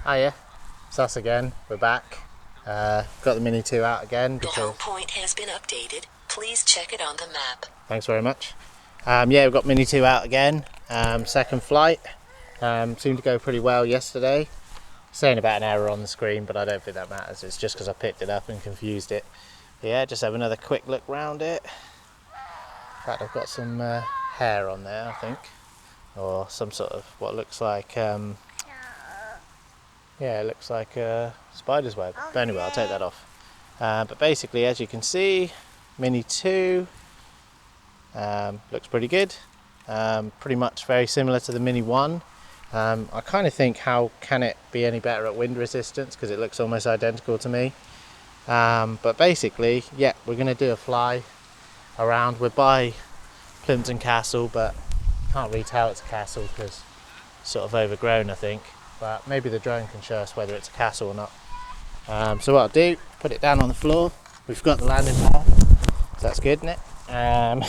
Hiya, it's us again, we're back. Got the Mini 2 out again. The home point has been updated. Please check it on the map. Thanks very much. Yeah, we've got Mini 2 out again. Second flight. Seemed to go pretty well yesterday. Saying about an error on the screen, but I don't think that matters. It's just because I picked it up and confused it. But yeah, just have another quick look round it. In fact, I've got some hair on there, I think. Or some sort of what looks like... yeah, it looks like a spider's web. But anyway, I'll take that off. But basically, as you can see, Mini 2 looks pretty good. Pretty much very similar to the Mini 1. I kind of think, how can it be any better at wind resistance, because it looks almost identical to me. But basically, yeah, we're going to do a fly around. We're by Plympton Castle, but can't really tell it's a castle because it's sort of overgrown, I think. But maybe the drone can show us whether it's a castle or not. So what I'll do, put it down on the floor. We've got the landing bar, so that's good, isn't it? Right,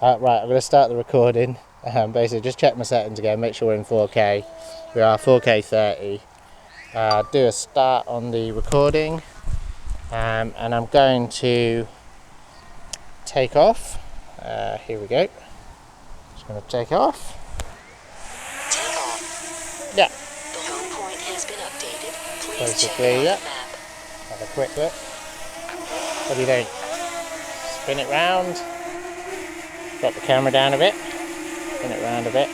I'm going to start the recording. Basically just check my settings again, make sure we're in 4K. We are 4K 30. Do a start on the recording, and I'm going to take off. Here we go. Just going to take off. Yeah. The home point has been updated. Please Basically, check it on yeah. the map. Have a quick look. What do you think? Spin it round. Drop the camera down a bit. Spin it round a bit.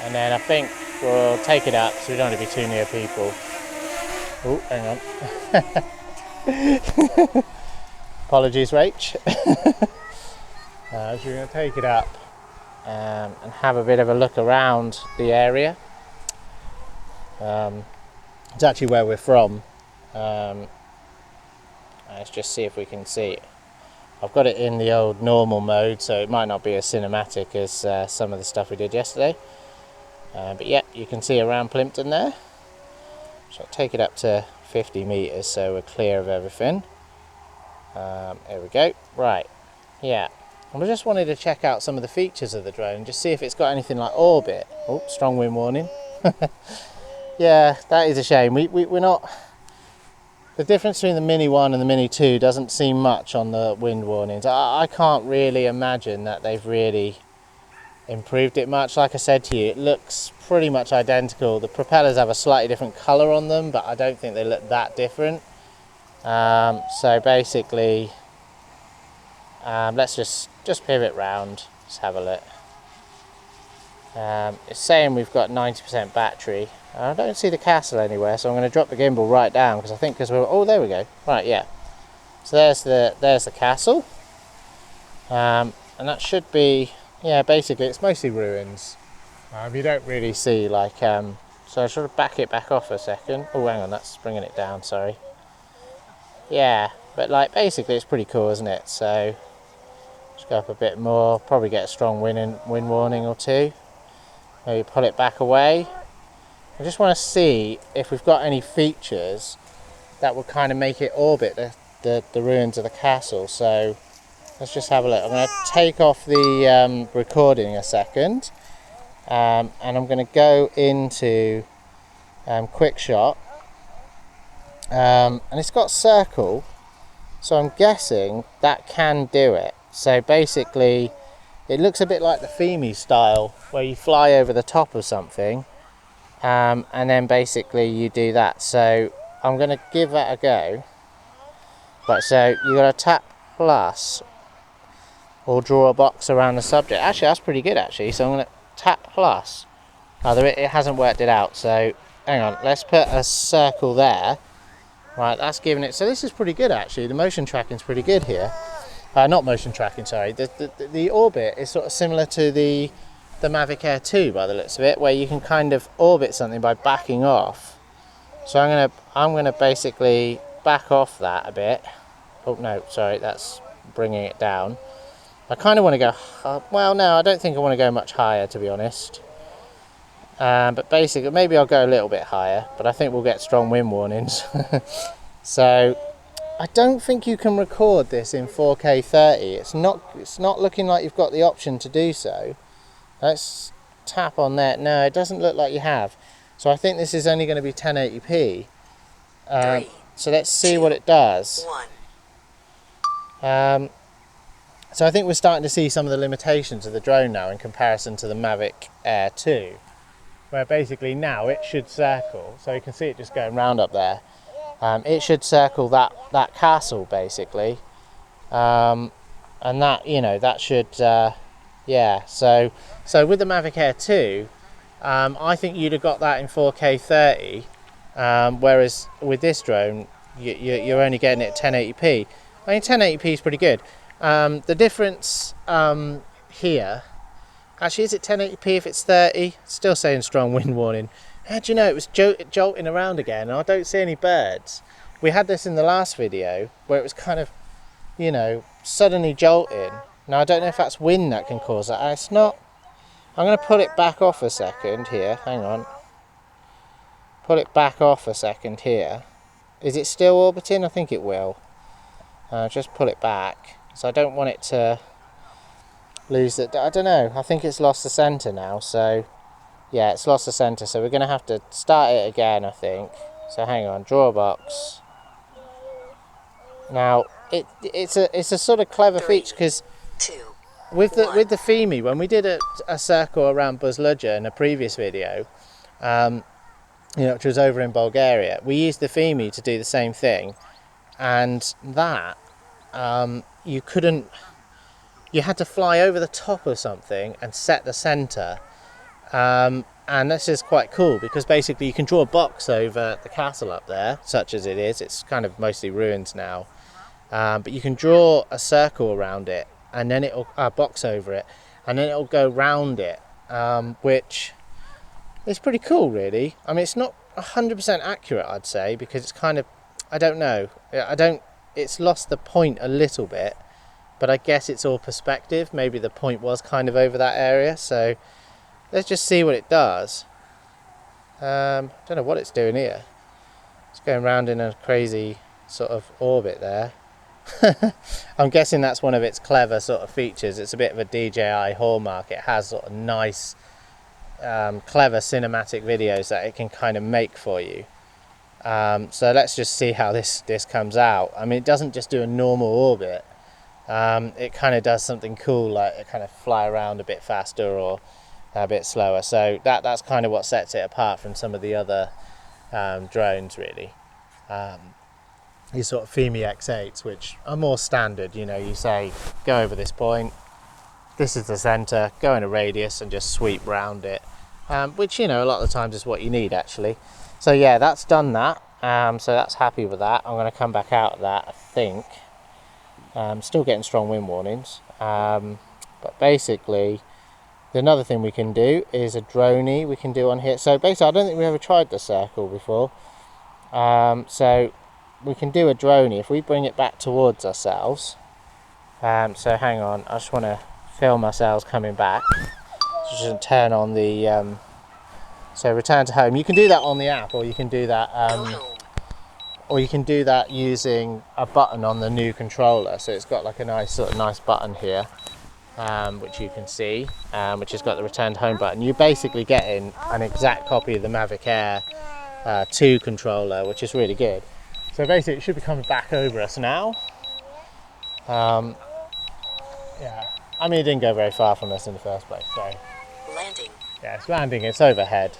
And then I think we'll take it up so we don't want to be too near people. Oh, hang on. Apologies, Rach. So we're going to take it up and have a bit of a look around the area. It's actually where we're from. Let's just see if we can see it. I've got it in the old normal mode, so it might not be as cinematic as some of the stuff we did yesterday. But yeah, you can see around Plympton there. So I'll take it up to 50 metres so we're clear of everything. There we go. Right, yeah. I just wanted to check out some of the features of the drone, just see if it's got anything like orbit. Oh, strong wind warning. Yeah, that is a shame. We're not... The difference between the Mini 1 and the Mini 2 doesn't seem much on the wind warnings. I can't really imagine that they've really improved it much. Like I said to you, it looks pretty much identical. The propellers have a slightly different colour on them, but I don't think they look that different. So basically, let's just pivot round, just have a look. It's saying we've got 90% battery. I don't see the castle anywhere, so I'm going to drop the gimbal right down because I think we're... Oh, there we go. Right, yeah. So there's the castle, and that should be... Yeah, basically it's mostly ruins. You don't really see like... So I should have back it back off a second. Oh, hang on, that's bringing it down. Sorry. Yeah, but like basically it's pretty cool, isn't it? So just go up a bit more. Probably get a strong wind warning or two. Maybe pull it back away. I just want to see if we've got any features that would kind of make it orbit the ruins of the castle. So let's just have a look. I'm going to take off the recording a second, and I'm going to go into Quickshot, and it's got circle, so I'm guessing that can do it. So basically it looks a bit like the Femi style where you fly over the top of something, and then basically you do that. So I'm going to give that a go. Right, so you got to tap plus or draw a box around the subject. Actually, that's pretty good actually. So I'm going to tap plus. It hasn't worked it out, so hang on, let's put a circle there. Right, that's giving it... So this is pretty good actually. The motion tracking is pretty good here. Not motion tracking, sorry. The orbit is sort of similar to the Mavic Air 2 by the looks of it, where you can kind of orbit something by backing off. So I'm gonna basically back off that a bit. Oh no, sorry, that's bringing it down. I kind of want to go... well, no, I don't think I want to go much higher, to be honest. But basically, maybe I'll go a little bit higher, but I think we'll get strong wind warnings. So I don't think you can record this in 4K 30. It's not looking like you've got the option to do so. Let's tap on that. No, it doesn't look like you have. So I think this is only going to be 1080p. 3, So let's see 2, what it does. 1. So I think we're starting to see some of the limitations of the drone now in comparison to the Mavic Air 2, where basically now it should circle, so you can see it just going round up there. It should circle that castle basically, and that, you know, that should, yeah. So with the Mavic Air 2, I think you'd have got that in 4K 30, whereas with this drone, you're only getting it at 1080p. I mean, 1080p is pretty good. The difference here, actually, is it 1080p if it's 30? Still saying strong wind warning. How do you know it was jolting around again? And I don't see any birds. We had this in the last video where it was kind of, you know, suddenly jolting. Now I don't know if that's wind that can cause that. It's not. I'm going to pull it back off a second here. Hang on. Pull it back off a second here. Is it still orbiting? I think it will. Just pull it back. So I don't want it to lose it. I don't know. I think it's lost the centre now. So yeah, it's lost the centre. So we're going to have to start it again, I think. So hang on. Draw a box. Now it's a sort of clever feature because with the Fimi, when we did a circle around Buzluja in a previous video, you know, which was over in Bulgaria, we used the Fimi to do the same thing, and that you had to fly over the top of something and set the centre, and this is quite cool because basically you can draw a box over the castle up there, such as it is. It's kind of mostly ruins now, but you can draw a circle around it, and then it'll box over it, and then it'll go round it, which is pretty cool, really. I mean, it's not 100% accurate, I'd say, because it's kind of, I don't know, it's lost the point a little bit, but I guess it's all perspective. Maybe the point was kind of over that area, so let's just see what it does. Don't know what it's doing here. It's going round in a crazy sort of orbit there. I'm guessing that's one of its clever sort of features. It's a bit of a DJI hallmark. It has sort of nice, clever cinematic videos that it can kind of make for you. So let's just see how this comes out. I mean, it doesn't just do a normal orbit. It kind of does something cool, like it kind of fly around a bit faster or a bit slower. So that's kind of what sets it apart from some of the other drones, really. These sort of Fimi X8s, which are more standard. You know, you say go over this point, this is the centre, go in a radius and just sweep round it, which, you know, a lot of the times is what you need, actually. So yeah, that's done that. So that's happy with that. I'm going to come back out of that, I think. Still getting strong wind warnings, but basically another thing we can do is a droney we can do on here. So basically I don't think we ever tried the circle before, so we can do a droney if we bring it back towards ourselves. So hang on, I just want to film ourselves coming back. Just turn on the so return to home. You can do that on the app, or you can do that using a button on the new controller. So it's got like a nice button here, which you can see, which has got the return to home button. You're basically getting an exact copy of the Mavic Air 2 controller, which is really good. So basically it should be coming back over us now. Yeah, I mean, it didn't go very far from us in the first place, so Landing. yeah, it's landing, it's overhead.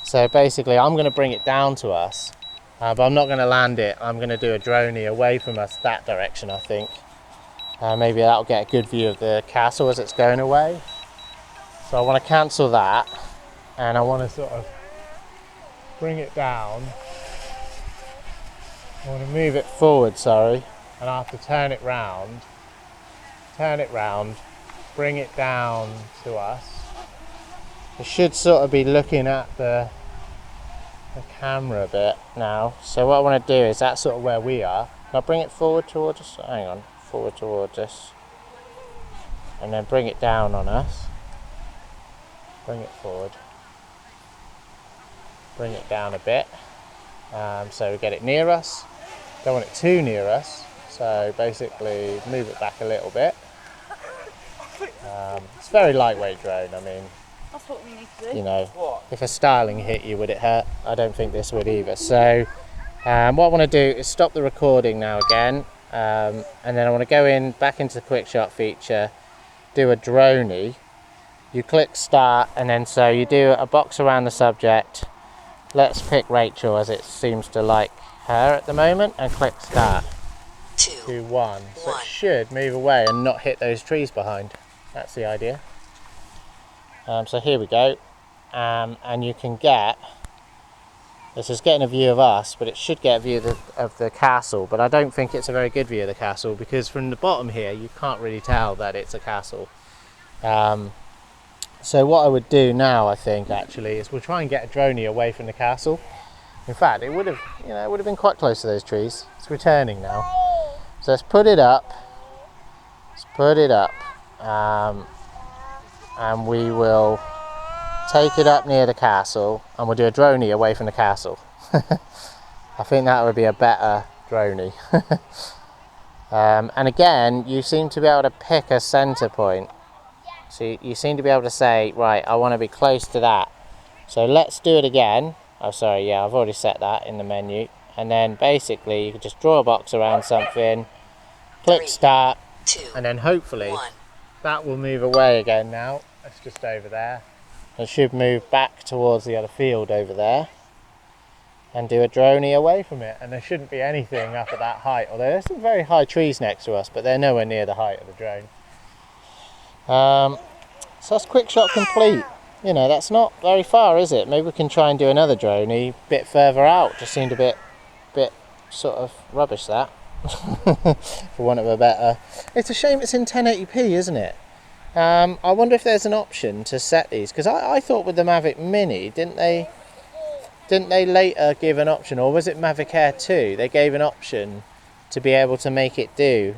So basically I'm going to bring it down to us, but I'm not going to land it. I'm going to do a droney away from us that direction, I think. Maybe that'll get a good view of the castle as it's going away. So I want to cancel that, and I want to sort of bring it down. I want to move it forward, sorry, and I have to turn it round, bring it down to us. It should sort of be looking at the camera a bit now. So what I want to do is that's sort of where we are. Can I bring it forward towards us? Hang on, forward towards us. And then bring it down on us. Bring it forward. Bring it down a bit. So we get it near us. Don't want it too near us. So basically move it back a little bit. It's a very lightweight drone. I mean, That's what we need to do. you know, if a starling hit you, would it hurt? I don't think this would either. So what I want to do is stop the recording now again, and then I want to go back into the Quickshot feature, do a droney. You click start, and then so you do a box around the subject. Let's pick Rachel, as it seems to like her at the moment, and click start. 2, 1. So it should move away and not hit those trees behind. That's the idea. So here we go, and you can get, this is getting a view of us, but it should get a view of the castle, but I don't think it's a very good view of the castle, because from the bottom here you can't really tell that it's a castle. So what I would do now, I think, actually, is we'll try and get a droney away from the castle. In fact, it would have, it would have been quite close to those trees. It's returning now. So let's put it up. And we will take it up near the castle, and we'll do a droney away from the castle. I think that would be a better droney. And again, you seem to be able to pick a center point. So you seem to be able to say, right, I want to be close to that. So let's do it again. Oh, sorry, yeah, I've already set that in the menu. And then basically you can just draw a box around something, click start, and then hopefully that will move away again now. It's just over there. It should move back towards the other field over there and do a droney away from it. And there shouldn't be anything up at that height, although there's some very high trees next to us, but they're nowhere near the height of the drone. So that's Quickshot complete. That's not very far, is it? Maybe we can try and do another droney a bit further out. Just seemed a bit sort of rubbish, that. For want of a better. It's a shame it's in 1080p, isn't it? I wonder if there's an option to set these, because I thought with the Mavic Mini, didn't they later give an option, or was it Mavic Air 2? They gave an option to be able to make it do.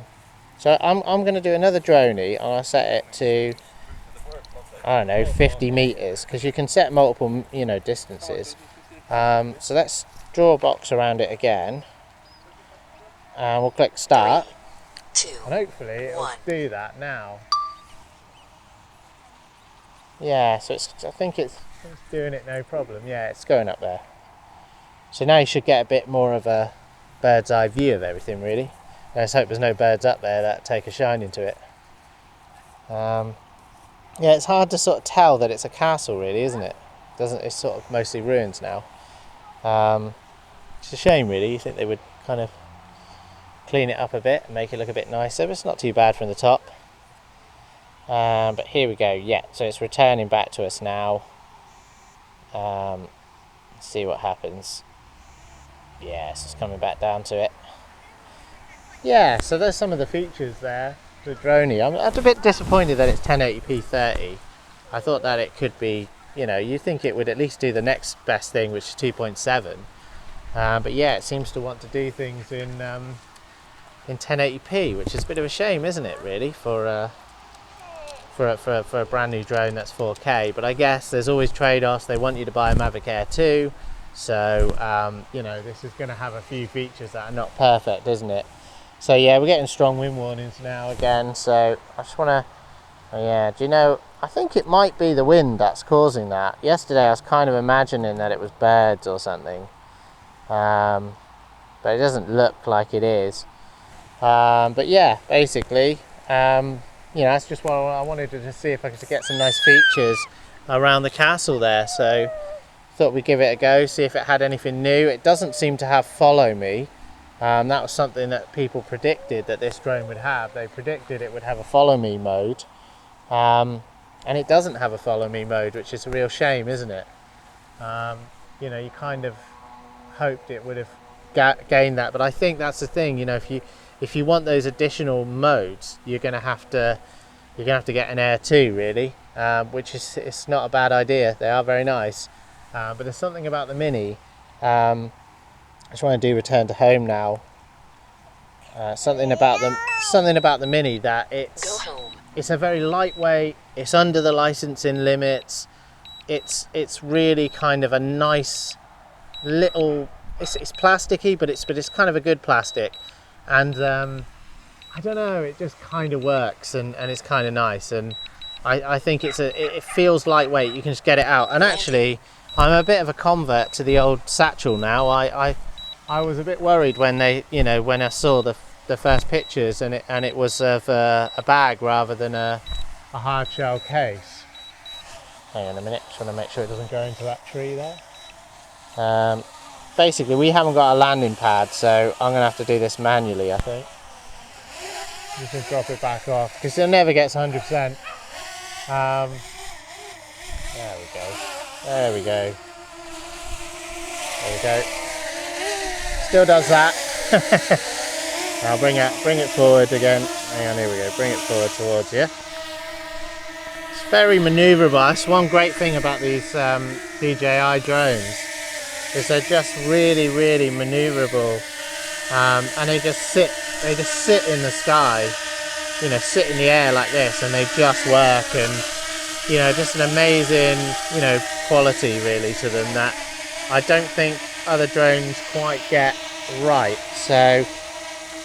So I'm going to do another droney, and I'll set it to, I don't know, 50 meters, because you can set multiple, distances. So let's draw a box around it again, and we'll click start. 3, 2, and hopefully it'll 1. do that now. Yeah, so I think it's doing it no problem. Yeah, it's going up there. So now you should get a bit more of a bird's eye view of everything, really. Let's hope there's no birds up there that take a shine into it. Yeah, it's hard to sort of tell that it's a castle, really, isn't it? It's sort of mostly ruins now. It's a shame, really. You think they would kind of clean it up a bit and make it look a bit nicer, but it's not too bad from the top. But here we go. Yeah, so it's returning back to us now. Let's see what happens. Yes, it's coming back down to it. Yeah, so there's some of the features there. The droney. I'm a bit disappointed that it's 1080p 30. I thought that it could be, you think it would at least do the next best thing, which is 2.7. But yeah, it seems to want to do things in 1080p, which is a bit of a shame, isn't it, really, for a brand new drone that's 4K. But I guess there's always trade-offs. They want you to buy a Mavic Air 2, so this is going to have a few features that are not perfect, isn't it? So yeah, we're getting strong wind warnings now again, so I just want to, I think it might be the wind that's causing that. Yesterday I was kind of imagining that it was birds or something, but it doesn't look like it is. But yeah, basically, that's just what I wanted to just see if I could get some nice features around the castle there, so thought we'd give it a go, see if it had anything new. It doesn't seem to have follow me. That was something that people predicted that this drone would have. They predicted it would have a follow me mode, and it doesn't have a follow me mode, which is a real shame, isn't it? You kind of hoped it would have gained that, but I think that's the thing. If you want those additional modes, you're going to have to get an Air 2, really, which is, it's not a bad idea. They are very nice, but there's something about the Mini. I just want to do return to home now. Something about the Mini that it's a very lightweight. It's under the licensing limits. It's really kind of a nice little. It's plasticky, but it's kind of a good plastic, and I don't know. It just kind of works, and it's kind of nice. And I think it feels lightweight. You can just get it out. And actually, I'm a bit of a convert to the old satchel now. I was a bit worried when when I saw the first pictures and it was of a bag rather than a hard shell case. Hang on a minute, just want to make sure it doesn't go into that tree there. Basically, we haven't got a landing pad, so I'm going to have to do this manually, I think. Just drop it back off because it never gets 100%. There we go. There we go. There we go. Still does that. I'll bring it forward again. Hang on, here we go. Bring it forward towards you. It's very manoeuvrable. That's one great thing about these DJI drones is they're just really, really manoeuvrable, and they just sit in the sky. Sit in the air like this, and they just work, and just an amazing quality really to them that I don't think other drones quite get right. So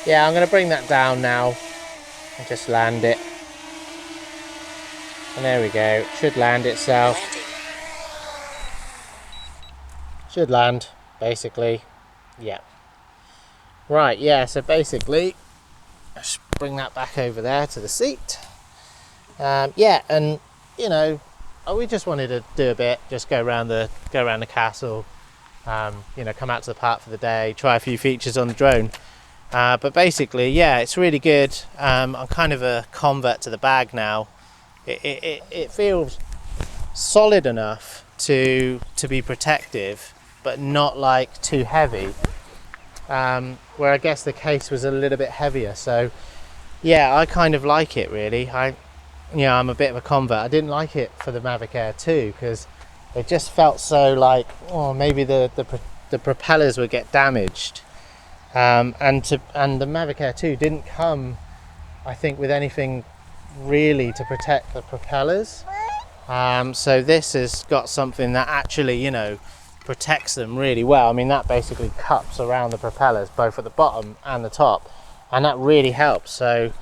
yeah, I'm going to bring that down now and just land it, and there we go. It should land itself. Should land basically. Yeah, right. Yeah, so basically let's bring that back over there to the seat. Yeah, and we just wanted to do a bit, just go around the castle, come out to the park for the day, try a few features on the drone. But basically, yeah, it's really good. I'm kind of a convert to the bag now. It feels solid enough to be protective, but not like too heavy. Where I guess the case was a little bit heavier. So yeah, I kind of like it really. I'm a bit of a convert. I didn't like it for the Mavic Air 2 because it just felt so like, maybe the propellers would get damaged. And the Mavic Air 2 didn't come, I think, with anything really to protect the propellers. So this has got something that actually, protects them really well. I mean, that basically cups around the propellers, both at the bottom and the top, and that really helps. So,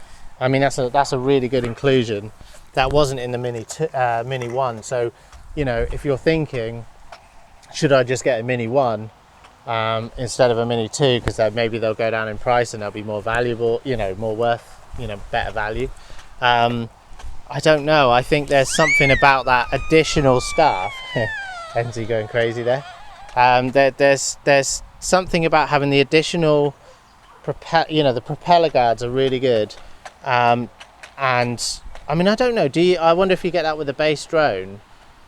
I mean, that's a really good inclusion. That wasn't in the Mini 1. So, if you're thinking, should I just get a Mini 1 instead of a Mini 2, because maybe they'll go down in price and they'll be more valuable, more worth, better value. I don't know. I think there's something about that additional stuff. Enzy going crazy there. There's something about having the additional the propeller guards are really good. And I mean, I don't know. I wonder if you get that with the base drone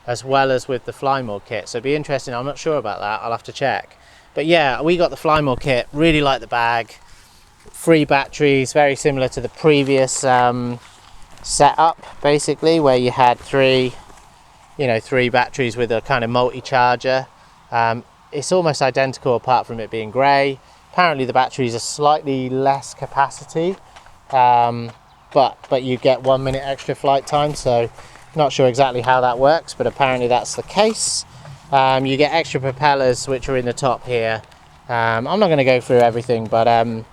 as well as with the Fly More kit. So it'd be interesting. I'm not sure about that. I'll have to check. But yeah, we got the Fly More kit. Really like the bag. 3 batteries, very similar to the previous setup, basically, where you had 3 batteries with a kind of multi-charger. It's almost identical apart from it being grey. Apparently the batteries are slightly less capacity, but you get 1 minute extra flight time, so not sure exactly how that works, but apparently that's the case. You get extra propellers which are in the top here. I'm not going to go through everything, but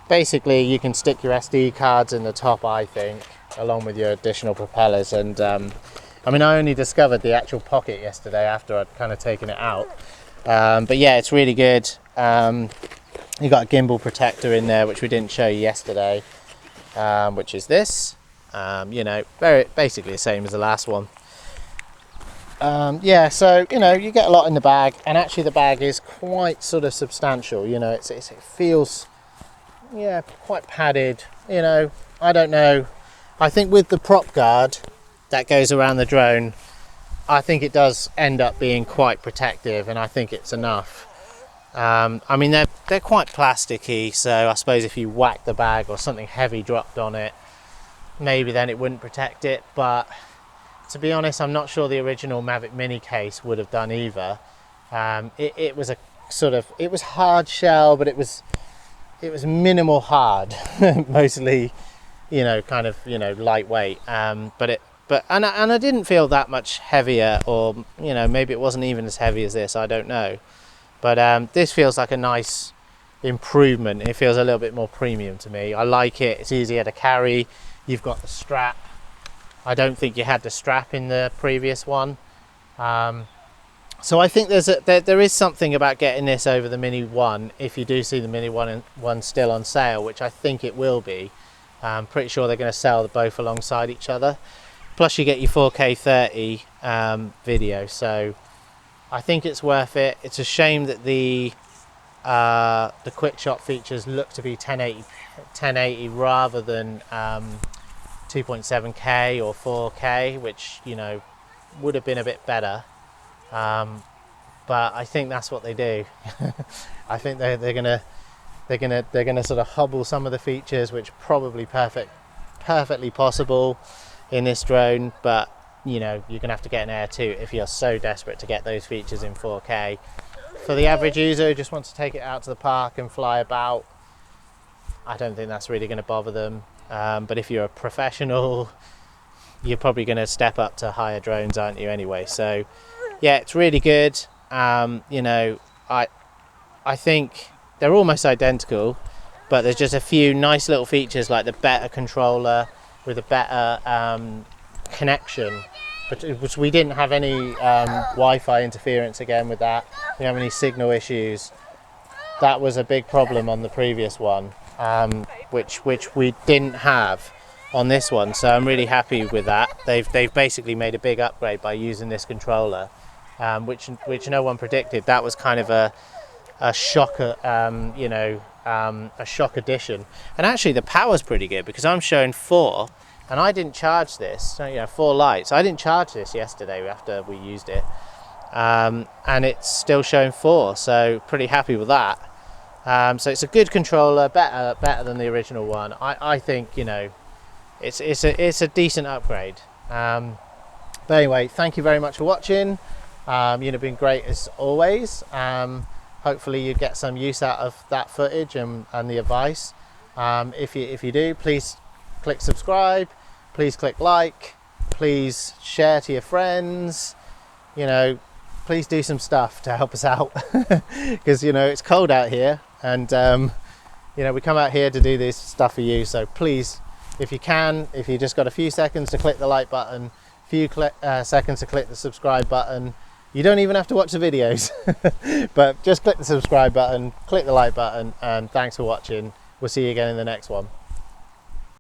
basically you can stick your SD cards in the top, I think, along with your additional propellers. And I mean, I only discovered the actual pocket yesterday after I'd kind of taken it out, but yeah, it's really good. You got a gimbal protector in there, which we didn't show you yesterday, which is this. Very basically the same as the last one. Yeah, so you get a lot in the bag, and actually the bag is quite sort of substantial. It feels, yeah, quite padded. I don't know. I think with the prop guard that goes around the drone, I think it does end up being quite protective, and I think it's enough. I mean, they're quite plasticky, so I suppose if you whack the bag or something heavy dropped on it, maybe then it wouldn't protect it. But to be honest, I'm not sure the original Mavic Mini case would have done either. It was it was hard shell, but it was minimal hard, mostly, kind of, lightweight. But I didn't feel that much heavier, or maybe it wasn't even as heavy as this. I don't know. But this feels like a nice improvement. It feels a little bit more premium to me. I like it. It's easier to carry. You've got the strap I don't think you had the strap in the previous one. So I think there is something about getting this over the Mini 1 if you do see the Mini 1 still on sale, which I think it will be. I'm pretty sure they're going to sell both alongside each other. Plus you get your 4K 30 video, so I think it's worth it. It's a shame that the Quickshot features look to be 1080 rather than 2.7K or 4K, which, you know, would have been a bit better. But I think that's what they do. I think they're gonna sort of hobble some of the features, which are probably perfectly possible in this drone. But you know, you're gonna have to get an Air 2 if you're so desperate to get those features in 4K. For the average user who just wants to take it out to the park and fly about, I don't think that's really going to bother them. But if you're a professional, you're probably going to step up to higher drones, aren't you, anyway? So yeah, it's really good. You know, I think they're almost identical, but there's just a few nice little features like the better controller with a better connection, which we didn't have any Wi-Fi interference again with that. We don't have any signal issues. That was a big problem on the previous one, which we didn't have on this one. So I'm really happy with that. They've basically made a big upgrade by using this controller, which no one predicted. That was kind of a shocker, you know, a shock addition. And actually the power's pretty good because I'm showing 4, and I didn't charge this. So, you know, 4 lights. I didn't charge this yesterday after we used it, and it's still showing 4. So pretty happy with that. So it's a good controller, better than the original one. I think, you know, it's a decent upgrade. But anyway, thank you very much for watching. You've been great as always. Hopefully you get some use out of that footage and the advice. If you do, please click subscribe, please click like, please share to your friends. You know, please do some stuff to help us out because, you know, it's cold out here, and you know, we come out here to do this stuff for you. So please, if you can, if you just got a few seconds to click the like button, few seconds to click the subscribe button. You don't even have to watch the videos, but just click the subscribe button, click the like button, and thanks for watching. We'll see you again in the next one.